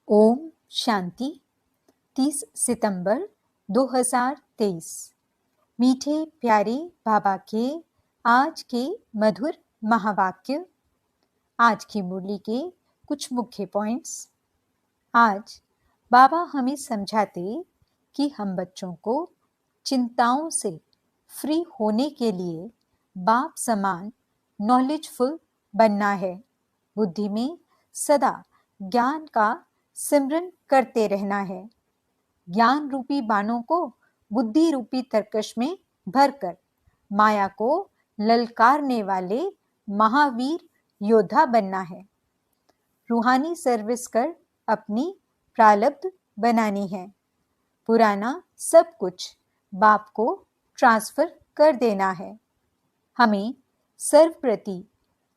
ओम शांति। 30 सितंबर 2023। मीठे प्यारे बाबा के आज के मधुर महावाक्य। आज की मुरली के कुछ मुख्य पॉइंट्स। आज बाबा हमें समझाते कि हम बच्चों को चिंताओं से फ्री होने के लिए बाप समान नॉलेजफुल बनना है। बुद्धि में सदा ज्ञान का सिमरन करते रहना है। ज्ञान रूपी बाणों को बुद्धि रूपी तरकश में भरकर माया को ललकारने वाले महावीर योद्धा बनना है। रूहानी सर्विस कर अपनी प्रारब्ध बनानी है। पुराना सब कुछ बाप को ट्रांसफर कर देना है। हमें सर्वप्रति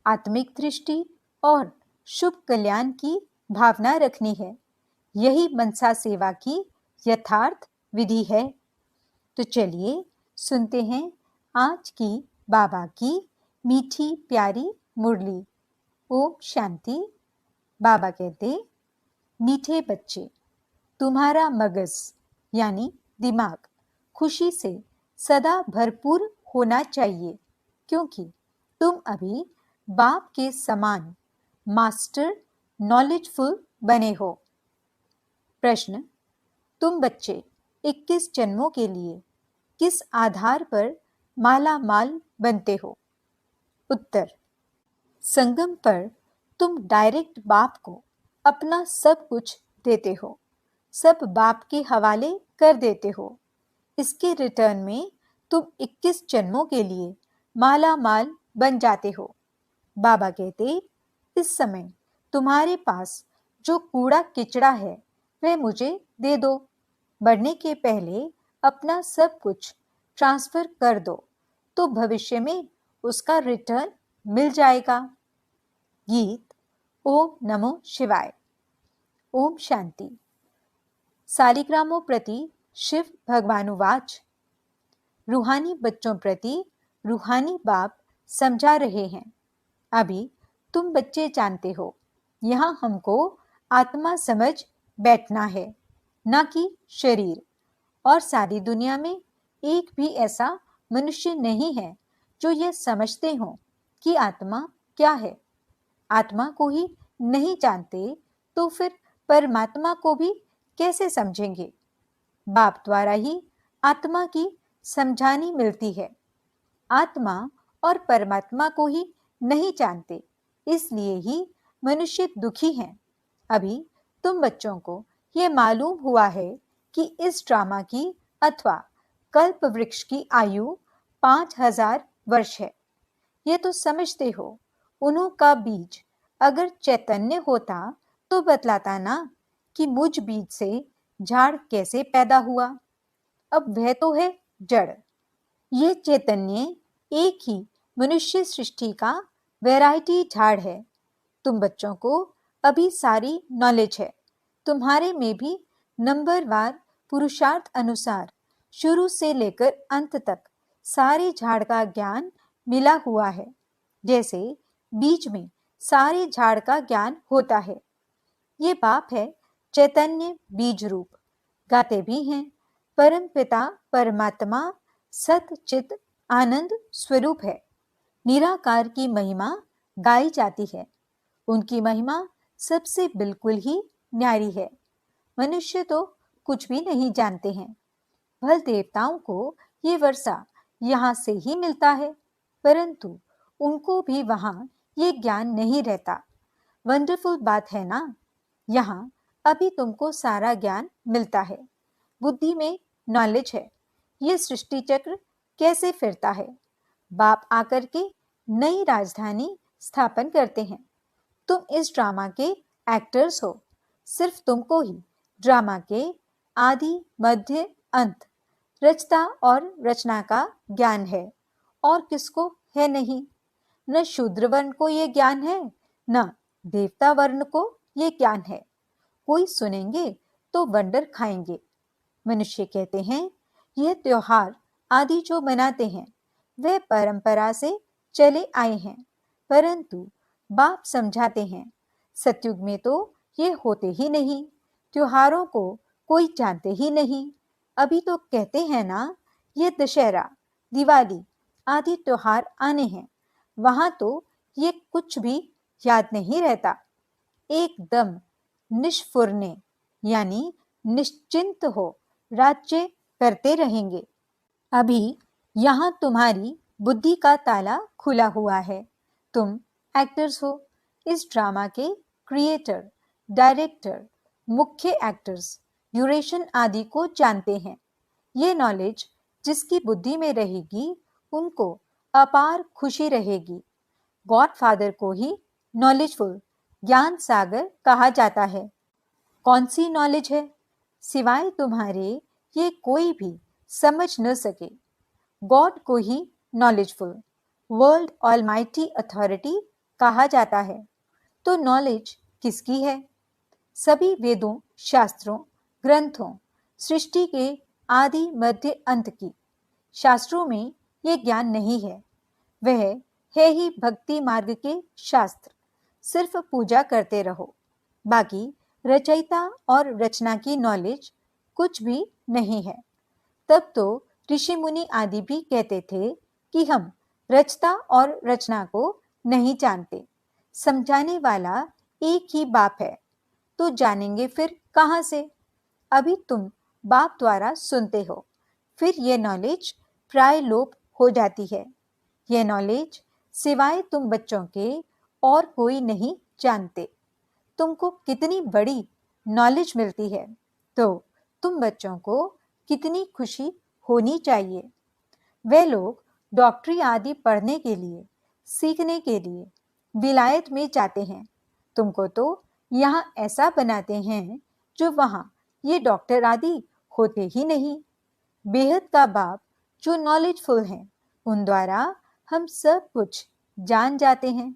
आत्मिक दृष्टि और शुभ कल्याण की भावना रखनी है। यही मनसा सेवा की यथार्थ विधि है। तो चलिए सुनते हैं आज की बाबा की मीठी प्यारी मुरली। ओम शांति। बाबा कहते, मीठे बच्चे, तुम्हारा मगज यानी दिमाग खुशी से सदा भरपूर होना चाहिए, क्योंकि तुम अभी बाप के समान मास्टर नॉलेजफुल बने हो। प्रश्न, तुम बच्चे 21 जन्मों के लिए किस आधार पर माला माल बनते हो? उत्तर, संगम पर तुम डायरेक्ट बाप को अपना सब कुछ देते हो, सब बाप के हवाले कर देते हो। इसके रिटर्न में तुम 21 जन्मों के लिए माला माल बन जाते हो। बाबा कहते, इस समय तुम्हारे पास जो कूड़ा किचड़ा है वह मुझे दे दो। बढ़ने के पहले अपना सब कुछ ट्रांसफर कर दो, तो भविष्य में उसका रिटर्न मिल जाएगा। गीत ओम नमो शिवाय। ओम शांति। सालिग्रामों प्रति शिव भगवानुवाच। रूहानी बच्चों प्रति रूहानी बाप समझा रहे हैं। अभी तुम बच्चे जानते हो, यहाँ हमको आत्मा समझ बैठना है, न कि शरीर। और सारी दुनिया में एक भी ऐसा मनुष्य नहीं है जो यह समझते हो कि आत्मा क्या है। आत्मा को ही नहीं जानते तो फिर परमात्मा को भी कैसे समझेंगे? बाप द्वारा ही आत्मा की समझानी मिलती है। आत्मा और परमात्मा को ही नहीं जानते, इसलिए ही मनुष्य दुखी हैं। अभी तुम बच्चों को यह मालूम हुआ है कि इस ड्रामा की अथवा कल्प वृक्ष की आयु 5000 वर्ष है। ये तो समझते हो। उन्हों का बीज अगर चैतन्य होता तो बतलाता ना कि मुझ बीज से झाड़ कैसे पैदा हुआ। अब वह तो है जड़। ये चैतन्य एक ही मनुष्य सृष्टि का वैरायटी झाड़ है। तुम बच्चों को अभी सारी नॉलेज है। तुम्हारे में भी नंबरवार पुरुषार्थ अनुसार शुरू से लेकर अंत तक सारे झाड़ का ज्ञान मिला हुआ है। जैसे बीज में सारे झाड़ का ज्ञान होता है। ये बाप है चैतन्य बीज रूप। गाते भी हैं, परम पिता परमात्मा सत चित आनंद स्वरूप है। निराकार की महिमा गाई जाती है। उनकी महिमा सबसे बिल्कुल ही न्यारी है। मनुष्य तो कुछ भी नहीं जानते हैं। भल देवताओं को ये वर्षा यहाँ से ही मिलता है, परंतु उनको भी वहाँ ये ज्ञान नहीं रहता। वंडरफुल बात है ना। यहाँ अभी तुमको सारा ज्ञान मिलता है। बुद्धि में नॉलेज है। ये सृष्टि चक्र कैसे फिरता है। बाप आकर के नई राजधानी स्थापन करते हैं। तुम इस ड्रामा के एक्टर्स हो। सिर्फ तुमको ही ड्रामा के आदि मध्य अंत रचता और रचना का ज्ञान है, और किसको है नहीं। न शूद्र वर्ण को ये ज्ञान है, न देवता वर्ण को ये ज्ञान है। कोई सुनेंगे तो वंडर खाएंगे। मनुष्य कहते हैं यह त्योहार आदि जो मनाते हैं वे परंपरा से चले आए हैं, परंतु बाप समझाते हैं सतयुग में तो ये होते ही नहीं। त्योहारों को कोई जानते ही नहीं। अभी तो कहते हैं ना, ये दशहरा, दिवाली आदि त्योहार आने हैं, वहां तो ये कुछ भी याद नहीं रहता। एकदम निष्फुरने यानी निश्चिंत हो राज्य करते रहेंगे। अभी यहाँ तुम्हारी बुद्धि का ताला खुला हुआ है। तुम एक्टर्स हो, इस ड्रामा के क्रिएटर, डायरेक्टर, मुख्य एक्टर्स, ड्यूरेशन आदि को जानते हैं। ये नॉलेज जिसकी बुद्धि में रहेगी, उनको अपार खुशी रहेगी। गॉडफादर को ही नॉलेजफुल, ज्ञान सागर कहा जाता है। कौन सी नॉलेज है? सिवाय तुम्हारे ये कोई भी समझ न सके। गॉड को ही नॉलेजफुल, वर्ल्ड ऑलमाइटी अथॉरिटी कहा जाता है। तो नॉलेज किसकी है? सभी वेदों, शास्त्रों, ग्रंथों, सृष्टि के आदि मध्य अंत की। शास्त्रों में ये ज्ञान नहीं है। वह है ही भक्ति मार्ग के शास्त्र। सिर्फ पूजा करते रहो, बाकी रचयिता और रचना की नॉलेज कुछ भी नहीं है। तब तो ऋषि मुनि आदि भी कहते थे कि हम रचता और रचना को नहीं जानते। समझाने वाला एक ही बाप है, तो जानेंगे फिर कहाँ से? अभी तुम बाप द्वारा सुनते हो, फिर ये नॉलेज प्राय लोप हो जाती है। ये नॉलेज सिवाय तुम बच्चों के और कोई नहीं जानते। तुमको कितनी बड़ी नॉलेज मिलती है, तो तुम बच्चों को कितनी खुशी होनी चाहिए। वे लोग डॉक्टरी आदि पढ़ने के लिए, सीखने के लिए विलायत में जाते हैं। तुमको तो यहाँ ऐसा बनाते हैं जो वहाँ ये डॉक्टर आदि होते ही नहीं। बेहद का बाप जो नॉलेजफुल हैं, उन द्वारा हम सब कुछ जान जाते हैं।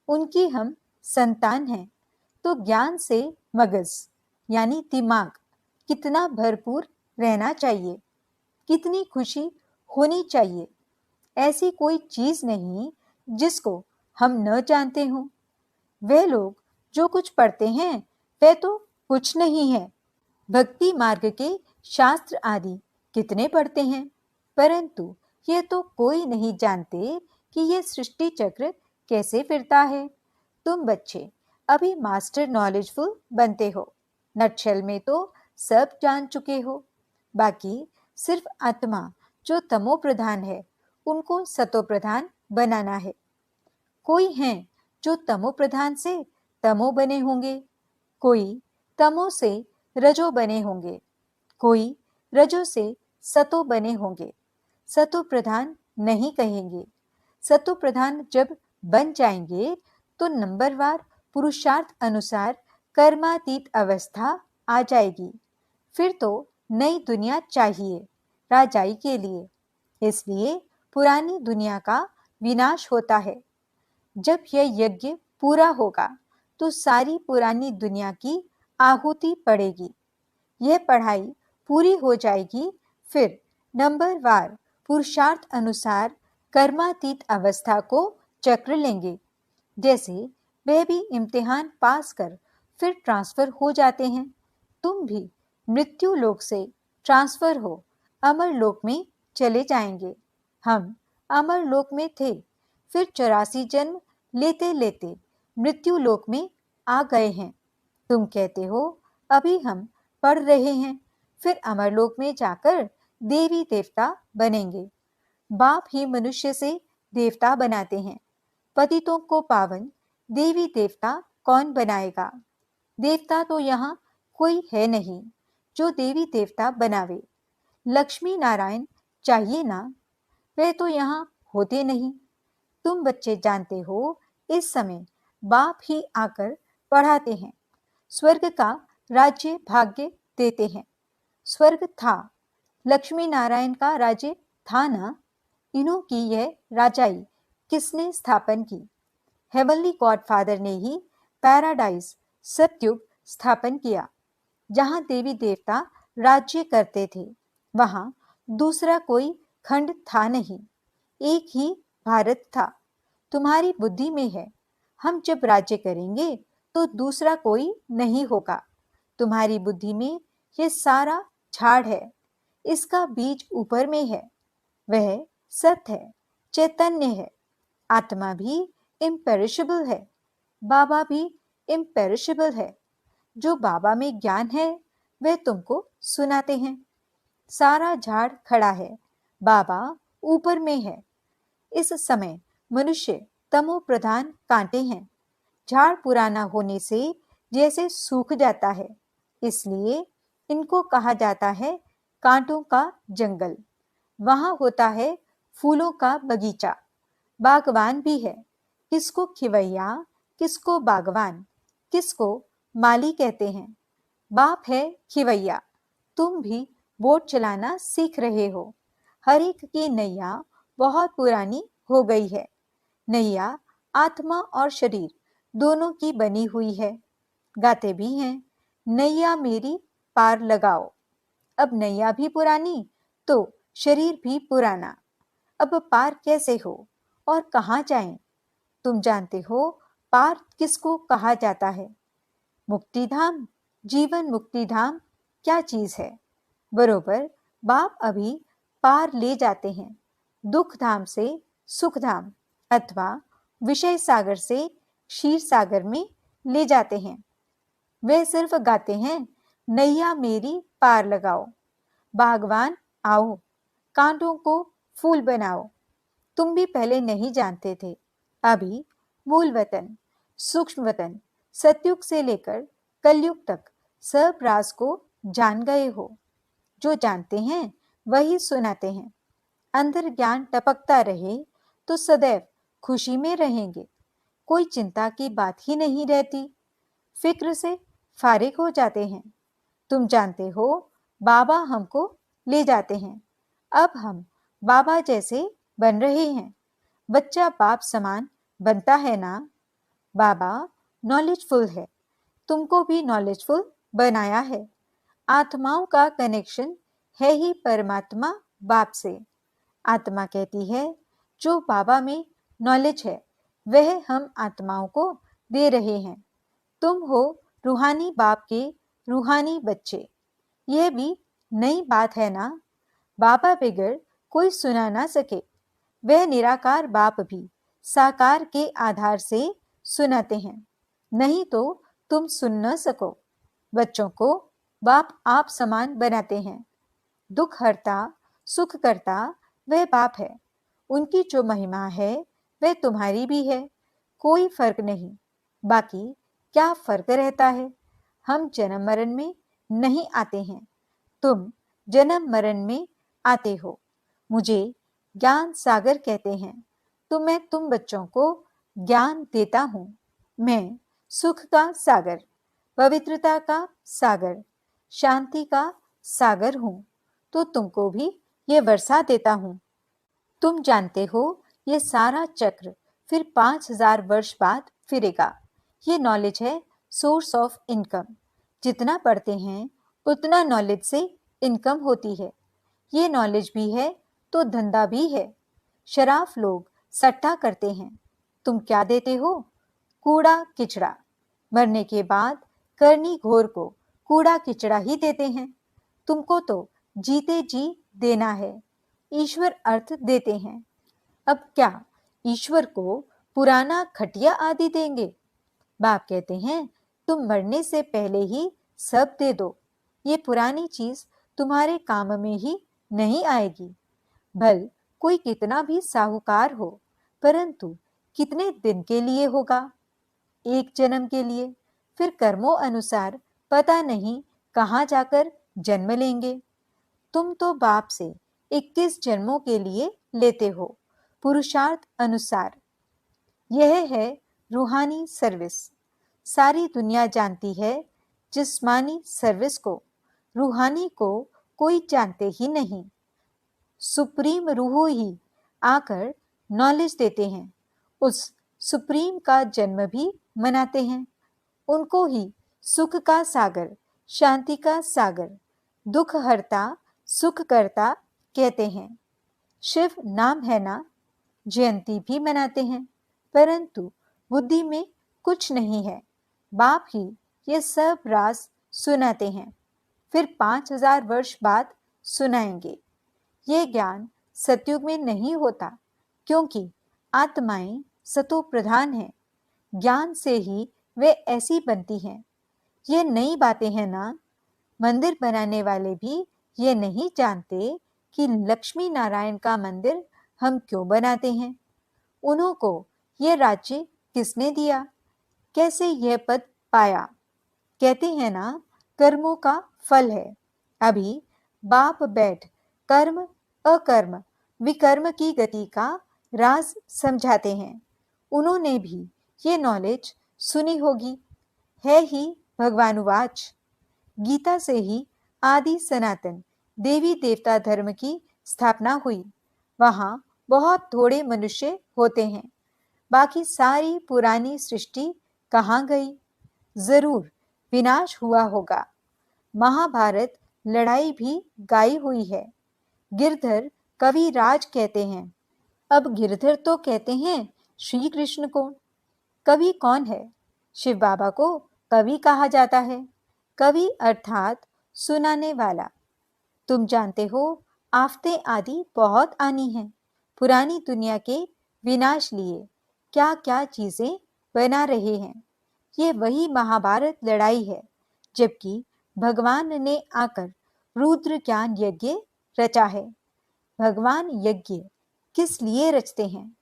उनकी हम संतान हैं, तो ज्ञान से मगज यानी दिमाग कितना भरपूर रहना चाहिए, कितनी खुशी होनी चाहिए। ऐसी कोई चीज नहीं जिसको हम न जानते हों। वे लोग जो कुछ पढ़ते हैं, वे तो कुछ नहीं है। भक्ति मार्ग के शास्त्र आदि कितने पढ़ते हैं, परंतु ये तो कोई नहीं जानते कि ये सृष्टि चक्र कैसे फिरता है। तुम बच्चे अभी मास्टर नॉलेजफुल बनते हो। नटशेल में तो सब जान चुके हो। बाकी सिर्फ आत्मा जो तमो प्रधान है, उनको सतो प्रधान बनाना है। कोई हैं जो तमो प्रधान से तमो बने होंगे, कोई तमो से रजो बने होंगे, कोई रजो से सतो बने होंगे। सतो प्रधान नहीं कहेंगे। सतो प्रधान जब बन जाएंगे तो नंबरवार पुरुषार्थ अनुसार कर्मातीत अवस्था आ जाएगी। फिर तो नई दुनिया चाहिए राजाई के लिए। इसलिए पुरानी दुनिया का विनाश होता है। जब यह यज्ञ पूरा होगा तो सारी पुरानी दुनिया की आहुति पड़ेगी। यह पढ़ाई पूरी हो जाएगी, फिर नंबरवार पुरुषार्थ अनुसार कर्मातीत अवस्था को चक्र लेंगे। जैसे वे भी इम्तिहान पास कर फिर ट्रांसफर हो जाते हैं, तुम भी मृत्यु लोक से ट्रांसफर हो अमर लोक में चले जाएंगे। हम अमर लोक में थे, फिर 84 जन्म लेते लेते मृत्यु लोक में आ गए हैं। तुम कहते हो अभी हम पढ़ रहे हैं, फिर अमरलोक में जाकर देवी देवता बनेंगे। बाप ही मनुष्य से देवता बनाते हैं। पतितों को पावन देवी देवता कौन बनाएगा? देवता तो यहाँ कोई है नहीं जो देवी देवता बनावे। लक्ष्मी नारायण चाहिए ना, वे तो यहाँ होते नहीं। तुम बच्चे जानते हो, इस समय बाप ही आकर पढ़ाते हैं, स्वर्ग का राज्य भाग्य देते हैं। स्वर्ग था, लक्ष्मी नारायण का राज्य था ना। इन्हों की यह राजाई किसने स्थापन की? हेवनली गॉडफादर ने ही पैराडाइज सत्युग स्थापन किया। जहाँ देवी देवता राज्य करते थे, वहाँ दूसरा कोई खंड था नहीं, एक ही भारत था। तुम्हारी बुद्धि में है, हम जब राज्य करेंगे तो दूसरा कोई नहीं होगा। तुम्हारी बुद्धि में ये सारा झाड़ है, इसका बीज ऊपर में है। वह सत्य है, चैतन्य है। आत्मा भी इम्पेरिशेबल है, बाबा भी इम्पेरिशेबल है। जो बाबा में ज्ञान है वह तुमको सुनाते हैं। सारा झाड़ खड़ा है, बाबा ऊपर में है। इस समय मनुष्य तमो प्रधान कांटे हैं। झाड़ पुराना होने से जैसे सूख जाता है, इसलिए इनको कहा जाता है कांटों का जंगल। वहां होता है फूलों का बगीचा, बागवान भी है। किसको खिवैया, किसको बागवान, किसको माली कहते हैं। बाप है खिवैया, तुम भी बोट चलाना सीख रहे हो। हर एक की नैया बहुत पुरानी हो गई है। नैया आत्मा और शरीर दोनों की बनी हुई है। गाते भी हैं, नैया मेरी पार लगाओ। अब नैया भी पुरानी तो शरीर भी पुराना। अब पार कैसे हो और कहाँ जाएं? तुम जानते हो पार किसको कहा जाता है? मुक्तिधाम, जीवन मुक्तिधाम क्या चीज है? बरोबर बाप अभी पार ले जाते हैं। दुख धाम से सुख धाम अथवा विषय सागर से क्षीर सागर में ले जाते हैं। वे सिर्फ गाते हैं, नैया मेरी पार लगाओ। बागवान आओ, कांटों को फूल बनाओ। तुम भी पहले नहीं जानते थे। अभी मूल वतन, सूक्ष्म वतन, सतयुग से लेकर कलयुग तक सब राज को जान गए हो। जो जानते हैं वही सुनाते हैं। अंदर ज्ञान टपकता रहे तो सदैव खुशी में रहेंगे। कोई चिंता की बात ही नहीं रहती। फिक्र से फारिग हो जाते हैं। तुम जानते हो बाबा हमको ले जाते हैं। अब हम बाबा जैसे बन रहे हैं। बच्चा बाप समान बनता है ना। बाबा नॉलेजफुल है, तुमको भी नॉलेजफुल बनाया है। आत्माओं का कनेक्शन है ही परमात्मा बाप से। आत्मा कहती है जो बाबा में नॉलेज है वह हम आत्माओं को दे रहे हैं। तुम हो रूहानी बाप के रूहानी बच्चे। यह भी नई बात है ना। बाबा बगैर कोई सुना ना सके। वह निराकार बाप भी साकार के आधार से सुनाते हैं, नहीं तो तुम सुन न सको। बच्चों को बाप आप समान बनाते हैं। दुख हरता, सुख करता वह बाप है। उनकी जो महिमा है वह तुम्हारी भी है। कोई फर्क नहीं। बाकी क्या फर्क रहता है? हम जन्म मरण में नहीं आते हैं, तुम जन्म मरण में आते हो। मुझे ज्ञान सागर कहते हैं तो मैं तुम बच्चों को ज्ञान देता हूँ। मैं सुख का सागर, पवित्रता का सागर, शांति का सागर हूँ, तो तुमको भी ये वर्षा देता हूँ। तुम जानते हो ये सारा चक्र फिर 5000 वर्ष बाद फिरेगा। ये नॉलेज है सोर्स ऑफ इनकम। जितना पढ़ते हैं उतना नॉलेज से इनकम होती है। ये नॉलेज भी है तो धंधा भी है। शराफ लोग सट्टा करते हैं। तुम क्या देते हो? कूड़ा किचड़ा। मरने के बाद करनी घोर को कूड़ा किचड़ा ही देते हैं। तुमको तो जीते जी देना है। ईश्वर अर्थ देते हैं। अब क्या ईश्वर को पुराना खटिया आदि देंगे? बाप कहते हैं तुम मरने से पहले ही सब दे दो। ये पुरानी चीज तुम्हारे काम में ही नहीं आएगी। भल कोई कितना भी साहूकार हो, परंतु कितने दिन के लिए होगा? एक जन्म के लिए। फिर कर्मों अनुसार पता नहीं कहाँ जाकर जन्म लेंगे। तुम तो बाप से 21 जन्मों के लिए लेते हो, पुरुषार्थ अनुसार। यह है रूहानी सर्विस। सारी दुनिया जानती है जिस्मानी सर्विस को, रूहानी को कोई जानते ही नहीं। सुप्रीम रूह ही आकर नॉलेज देते हैं। उस सुप्रीम का जन्म भी मनाते हैं। उनको ही सुख का सागर, शांति का सागर, दुख हरता, सुख करता कहते हैं। शिव नाम है ना। जयंती भी मनाते हैं, परंतु बुद्धि में कुछ नहीं है। बाप ही ये सब राज सुनाते हैं, फिर 5000 वर्ष बाद सुनाएंगे। ये ज्ञान सतयुग में नहीं होता, क्योंकि आत्माएं सतो प्रधान हैं। ज्ञान से ही वे ऐसी बनती हैं। ये नई बातें हैं ना। मंदिर बनाने वाले भी ये नहीं जानते कि लक्ष्मी नारायण का मंदिर हम क्यों बनाते हैं। उन्हों को ये राज्य किसने दिया, कैसे यह पद पाया। कहते हैं ना, कर्मों का फल है। अभी बाप बैठ कर्म अकर्म विकर्म की गति का राज समझाते हैं। उन्होंने भी ये नॉलेज सुनी होगी। है ही भगवानुवाच। गीता से ही आदि सनातन देवी देवता धर्म की स्थापना हुई। वहां बहुत थोड़े मनुष्य होते हैं। बाकी सारी पुरानी सृष्टि कहाँ गई? जरूर विनाश हुआ होगा। महाभारत लड़ाई भी गाई हुई है। गिरधर कवि राज कहते हैं। अब गिरधर तो कहते हैं श्री कृष्ण को। कवि कौन है? शिव बाबा को कवि कहा जाता है। कवि अर्थात सुनाने वाला। तुम जानते हो, आफतें आदि बहुत आनी हैं। पुरानी दुनिया के विनाश लिए क्या क्या चीजें बना रहे हैं। ये वही महाभारत लड़ाई है। जबकि भगवान ने आकर रुद्र ज्ञान यज्ञ रचा है। भगवान यज्ञ किस लिए रचते हैं?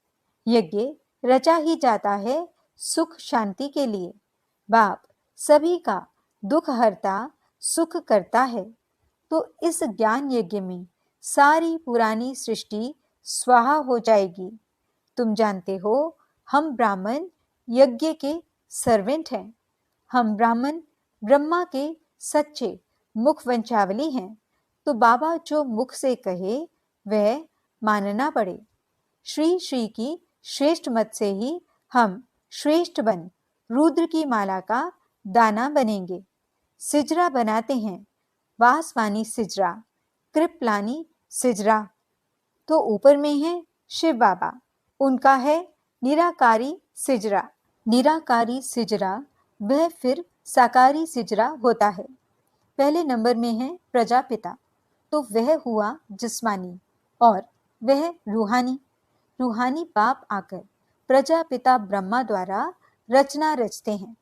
यज्ञ रचा ही जाता है सुख शांति के लिए। बाप सभी का दुख हरता सुख करता है। तो इस ज्ञान यज्ञ में सारी पुरानी सृष्टि स्वाहा हो जाएगी। तुम जानते हो, हम ब्राह्मण यज्ञ के सर्वेंट हैं। हम ब्राह्मण ब्रह्मा के सच्चे मुख वंचावली हैं। तो बाबा जो मुख से कहे वह मानना पड़े। श्री श्री की श्रेष्ठ मत से ही हम श्रेष्ठ बन रुद्र की माला का दाना बनेंगे। सिजरा बनाते हैं, वासवानी सिजरा, कृपलानी सिजरा। तो ऊपर में है शिव बाबा, उनका है निराकारी सिजरा। निराकारी सिजरा वह फिर साकारी सिजरा होता है। पहले नंबर में है प्रजापिता, तो वह हुआ जिस्मानी और वह रूहानी। रूहानी बाप आकर प्रजापिता ब्रह्मा द्वारा रचना रचते हैं।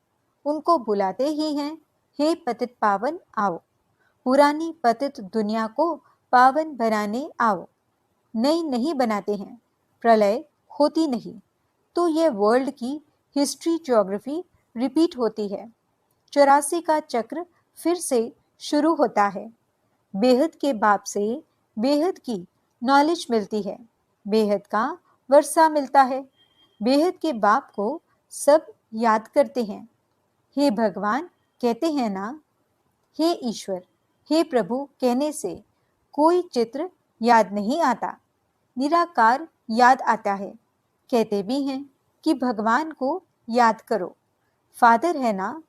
उनको बुलाते ही हैं, हे पतित पावन आओ, पुरानी पतित दुनिया को पावन बनाने आओ। नई नहीं बनाते हैं, प्रलय होती नहीं। तो यह वर्ल्ड की हिस्ट्री ज्योग्राफी रिपीट होती है। 84 का चक्र फिर से शुरू होता है। बेहद के बाप से बेहद की नॉलेज मिलती है। बेहद का वर्षा मिलता है। बेहद के बाप को सब याद करते हैं। हे भगवान कहते हैं ना, हे ईश्वर, हे प्रभु कहने से कोई चित्र याद नहीं आता, निराकार याद आता है। कहते भी हैं कि भगवान को याद करो। फादर है ना,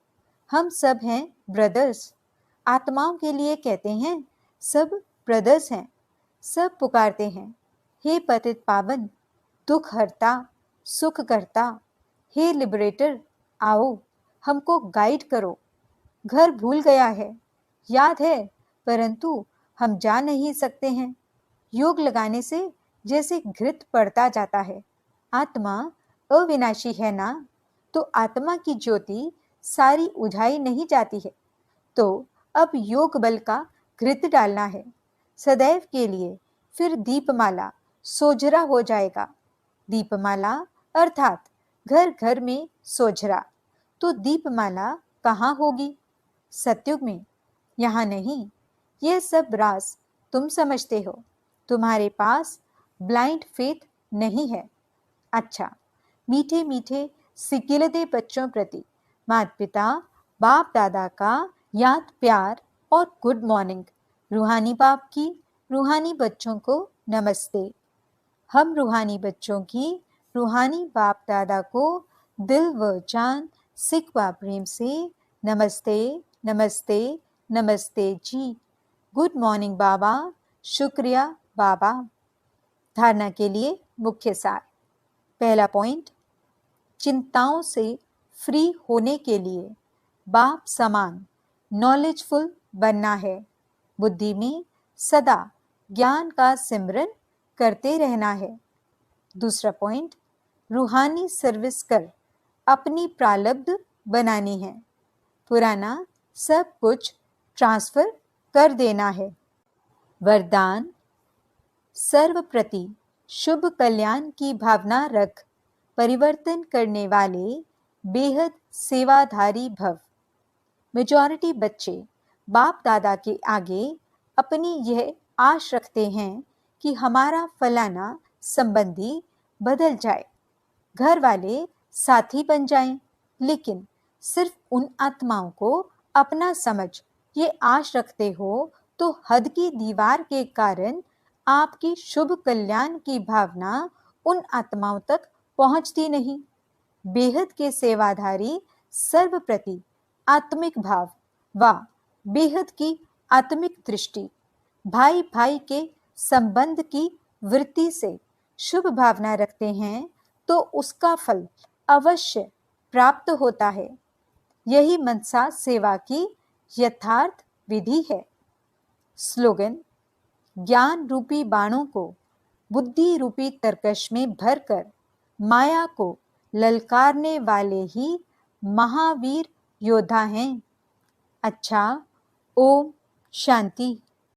हम सब हैं ब्रदर्स। आत्माओं के लिए कहते हैं सब ब्रदर्स हैं। सब पुकारते हैं, हे पतित पावन, दुख हरता सुख करता, हे लिबरेटर आओ, हमको गाइड करो। घर भूल गया है, याद है परंतु हम जा नहीं सकते हैं। योग लगाने से जैसे घृत पड़ता जाता है। आत्मा अविनाशी है ना, तो आत्मा की ज्योति सारी उझाई नहीं जाती है। तो अब योग बल का घृत डालना है सदैव के लिए। फिर दीपमाला सोझरा हो जाएगा। दीपमाला अर्थात घर घर में सोझरा। तो दीपमाला कहाँ होगी? सतयुग में, यहाँ नहीं। ये सब राज तुम समझते हो, तुम्हारे पास ब्लाइंड फेथ नहीं है। अच्छा, मीठे मीठे सिकिलते बच्चों प्रति माता पिता बाप दादा का याद प्यार और गुड मॉर्निंग। रूहानी बाप की रूहानी बच्चों को नमस्ते। हम रूहानी बच्चों की रूहानी बाप दादा को दिल व जान सिख व प्रेम से नमस्ते नमस्ते नमस्ते जी। गुड मॉर्निंग बाबा, शुक्रिया बाबा। धारणा के लिए मुख्य सार। पहला पॉइंट, चिंताओं से फ्री होने के लिए बाप समान नॉलेजफुल बनना है। बुद्धि में सदा ज्ञान का सिमरन करते रहना है। दूसरा पॉइंट, रूहानी सर्विस कर अपनी प्रारब्ध बनानी है। पुराना सब कुछ ट्रांसफर कर देना है। वरदान, सर्वप्रति शुभ कल्याण की भावना रख परिवर्तन करने वाले बेहद सेवाधारी भव। मेजॉरिटी बच्चे बाप दादा के आगे अपनी यह आश रखते हैं कि हमारा फलाना संबंधी बदल जाए, घर वाले साथी बन जाएं, लेकिन सिर्फ उन आत्माओं को अपना समझ ये आश रखते हो तो हद की दीवार के कारण आपकी शुभ कल्याण की भावना उन आत्माओं तक पहुंचती नहीं। बेहद के सेवाधारी सर्वप्रति आत्मिक भाव व बेहद की आत्मिक दृष्टि, भाई भाई के संबंध की वृत्ति से शुभ भावना रखते हैं तो उसका फल अवश्य प्राप्त होता है। यही मनसा सेवा की यथार्थ विधि है। स्लोगन, ज्ञान रूपी बाणों को बुद्धि रूपी तरकश में भरकर माया को ललकारने वाले ही महावीर योद्धा हैं। अच्छा, ओम शांति।